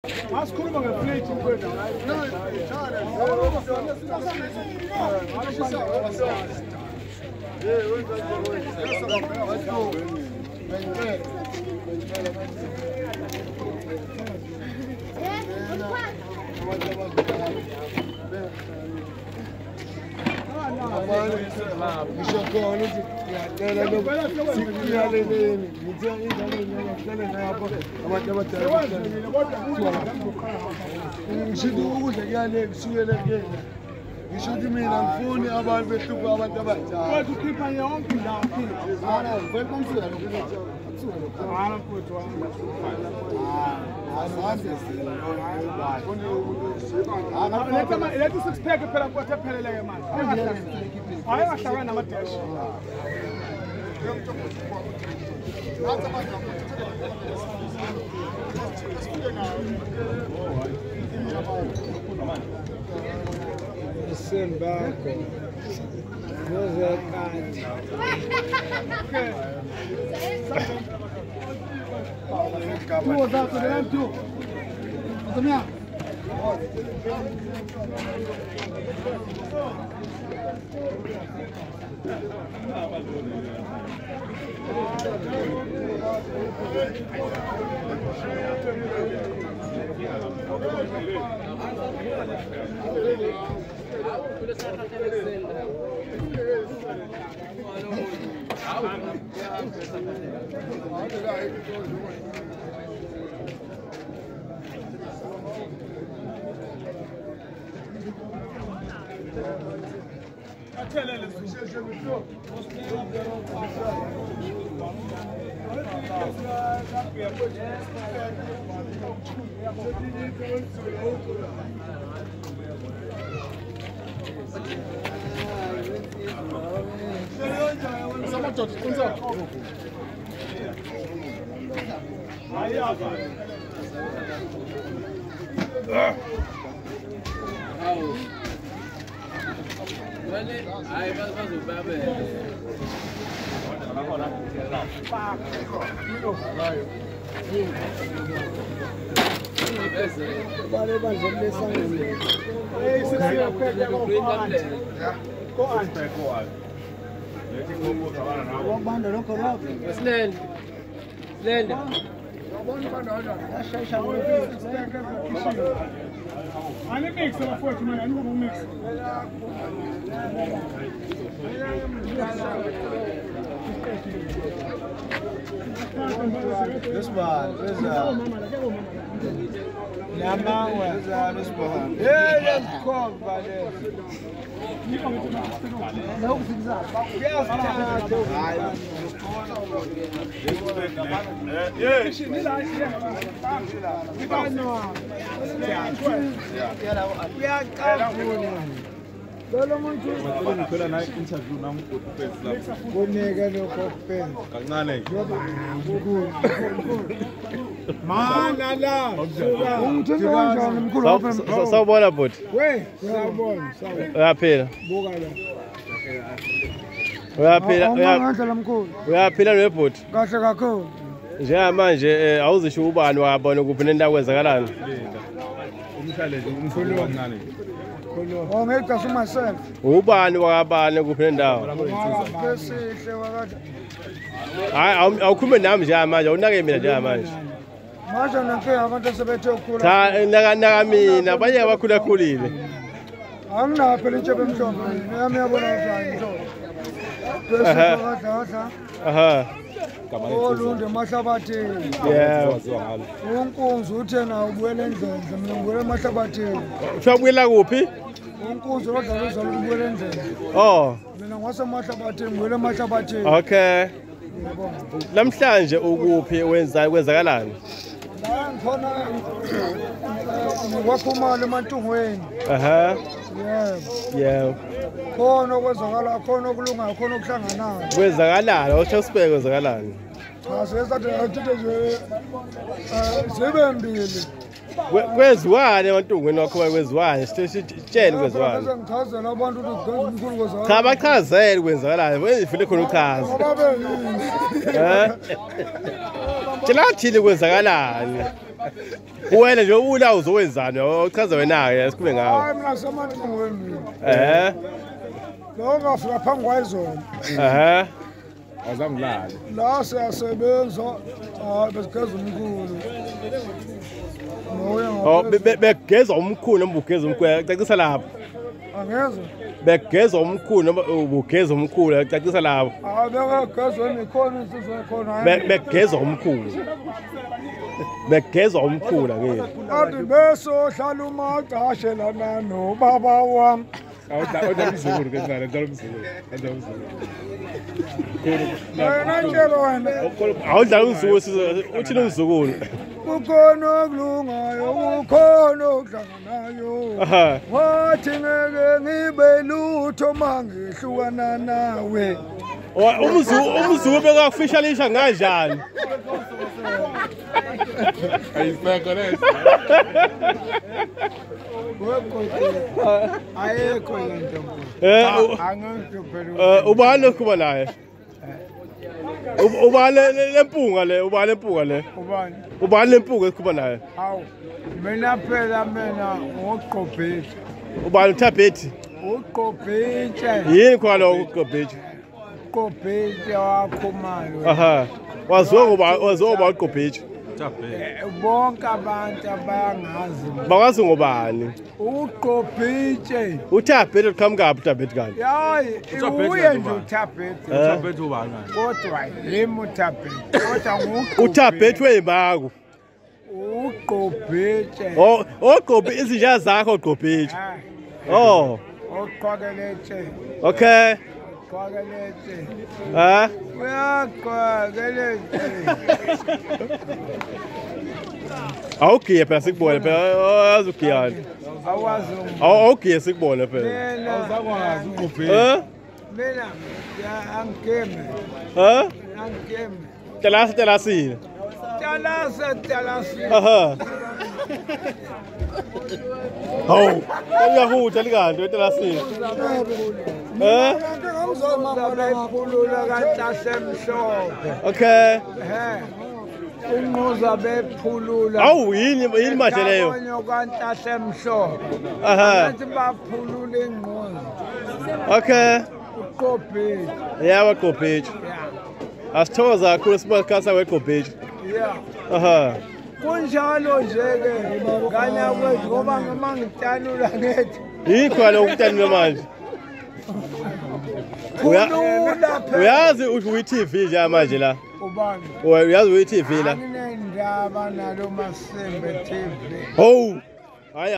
Asikhuluma ngeplate mfowethu. Let's expect a pair of water pellet. I have a number dash. Send back. Was a cat. Who was out to the end too? Come here. I mix it for you, man. I'm going to mix it. This one, this one. Yeah, let's come, buddy. Sawubona bhuti. Uyaphila. Uyaphila nebhuti. Kahle kakhulu. Njengamanje awuzisho ubani wabona kuphi nento kwenzakalana. Umshalezo umkhulu kancane. Oh, ngeke myself. Ubani wakabani kuphi nendawo. Besihle wakade. Hayi awukhulume nami njengamanje awunake mina njengamanje. Manje nanke abantu sebethe ukukhula. Cha naka mina abanye abakhula khulile. Angina phela intshebe emhlophe. Nami yabona njani mhlophe. Besihle wakade. Aha. Olunde emahlabathini. Yeah. Unkunzi uthena ubuyele endlini, mina ngibuyele emahlabathini. Ufabuyela kuphi? Unkunzi rodla uzalo ubuyele endlini. Oh. Mina ngwasemahlabathini ngibuyele emahlabathini. Okay. Namhlanje ukuphi kwenzakalani? La ngikhona ngwaphumala emantungweni. Aha. Yebo. Yeah. Khona okwenzakala, khona okulunga, khona okuhlanganayo. Kwenzakalala, awusibeke kwenzakalani? Cha sesathi athi nje zibe mbili. Kweziwane emantungweni wakho kweziwane sitshele kweziwane. Bese ngichazela abantu ukuthi umkhulu kwenzakala. Cha bachazele kwenzakalani, wenzifile khona uchaza. Ngoba beyini. Tshela thini kwenzakalani? Wena nje ula uzowenzani uchaza wena ke sikhube ngawo. Hayi mina semathungweni mina. Lo ngafika phambi kwayizona. Azangilala. La siyasebenza hayi besigeza umkhulu. Oh begeza umkhulu noma ugeza umkhulu cacisa lapho. Angeze. Begeza umkhulu noma ugeza umkhulu cacisa lapho. Bekagezwe nikhona insizwe khona. Begeza umkhulu. Begeza umkhulu ke. Athi besohlala umagqashe lana no baba wami. Awudala izulu ke ngale dala izulu. Wena ntshelo wena. Awudala umzukulu uthini umzukulu? Kukhona okulungayo kukhona okuhlanganayo. Wathi ngeke ngibe lutho mangihlukana nawe. Umzukulu bekafishalisha kanjani? Ayifeka lesi. Ayekho lento. Angangihluphela. Ubani kuba naye? Ubani lempunga le, ubani lempunga le? Ubani? Ubani lempunga ekuba naye? Hawu. Mina phela mina ngoqobhethi. Ubani uThabhethi? Uqobhethi. Yini khona lo uqobhethi? Uqobhethi wakho malo. Aha. Wazoba uqobhethi. Bonke abantu abayangazi. Bangazi ngobani? Uqobhethi. uThabhethi uqhamukapi uThabhethi kanti? Hayi, uye nje uThabhethi. UThabhethi ubani? Kodwa yimi uThabhethi. Kodwa uThabhethi weyimako. Uqobhethi. Oqobhe izinja zakho uqobhethi. Oh. Oqhwakeletshe. Okay. Oqhwakeletshe. Uyaqhwakeletshe. Awugiye phela sikubone phela azugiyana. Awazi. Awugiye sikubone phela. Awuzakwazi uqobhethi. Mina angigeme. Angigeme. Telasini. Telasini. Aha. Hawu, uyahuda likanti wetelasini. Bephulula kantasemhlophe. Okay. Unquza bephulula. Awu yini manje leyo? Kantasemhlophe. Bathi baphulula ingquza. Okay. Uqobhethi. Yeah, uqobhethi. Asithokoza kakhulu sibakhasa weqobhethi. Yeah. Aha. Kunjalo nje ke ngana kwethu ngoba noma ngitanula ngethi. Yikho lo ukutanula manje. Uyazi uyi-TV nje manje la. Ubani? Uyazi uyi-TV la. Anginendaba nalo Masembe TV. Oh. Hayi